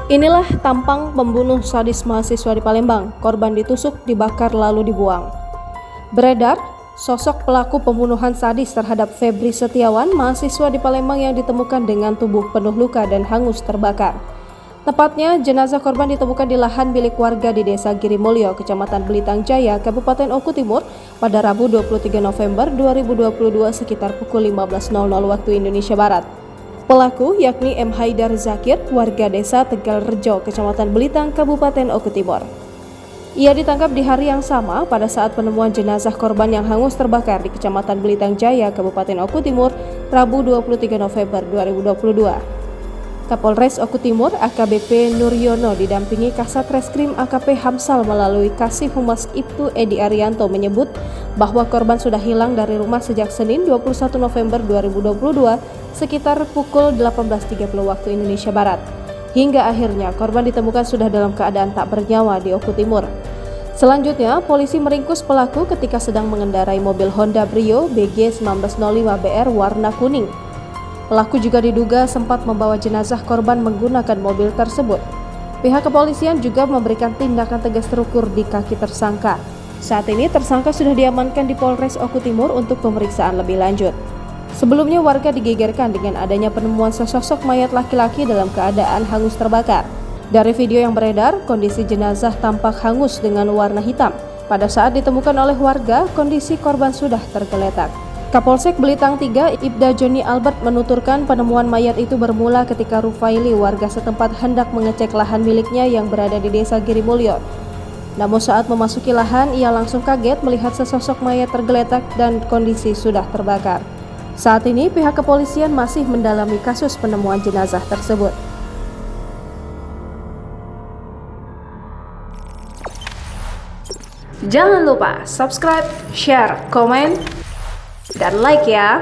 Inilah tampang pembunuh sadis mahasiswa di Palembang. Korban ditusuk, dibakar lalu dibuang. Beredar sosok pelaku pembunuhan sadis terhadap Febri Setiawan, mahasiswa di Palembang yang ditemukan dengan tubuh penuh luka dan hangus terbakar. Tepatnya, jenazah korban ditemukan di lahan milik warga di Desa Girimulyo, Kecamatan Belitang Jaya, Kabupaten Oku Timur pada Rabu 23 November 2022 sekitar pukul 15.00 waktu Indonesia Barat. Pelaku yakni M. Haidar Zakir, warga desa Tegal Rejo, Kecamatan Belitang, Kabupaten Oku Timur. Ia ditangkap di hari yang sama pada saat penemuan jenazah korban yang hangus terbakar di Kecamatan Belitang Jaya, Kabupaten Oku Timur, Rabu 23 November 2022. Kapolres Oku Timur AKBP Nuryono didampingi Kasat Reskrim AKP Hamsal melalui Kasih Humas Ibtu Edi Arianto menyebut bahwa korban sudah hilang dari rumah sejak Senin 21 November 2022 sekitar pukul 18.30 waktu Indonesia Barat. Hingga akhirnya korban ditemukan sudah dalam keadaan tak bernyawa di Oku Timur. Selanjutnya, polisi meringkus pelaku ketika sedang mengendarai mobil Honda Brio BG 1905BR warna kuning. Pelaku juga diduga sempat membawa jenazah korban menggunakan mobil tersebut. Pihak kepolisian juga memberikan tindakan tegas terukur di kaki tersangka. Saat ini tersangka sudah diamankan di Polres Oku Timur untuk pemeriksaan lebih lanjut. Sebelumnya warga digegerkan dengan adanya penemuan sesosok mayat laki-laki dalam keadaan hangus terbakar. Dari video yang beredar, kondisi jenazah tampak hangus dengan warna hitam. Pada saat ditemukan oleh warga, kondisi korban sudah tergeletak. Kapolsek Belitang 3 Ibda Joni Albert menuturkan penemuan mayat itu bermula ketika Rufaili, warga setempat, hendak mengecek lahan miliknya yang berada di Desa Girimulyo. Namun saat memasuki lahan, ia langsung kaget melihat sesosok mayat tergeletak dan kondisi sudah terbakar. Saat ini pihak kepolisian masih mendalami kasus penemuan jenazah tersebut. Jangan lupa subscribe, share, komen, dan like ya.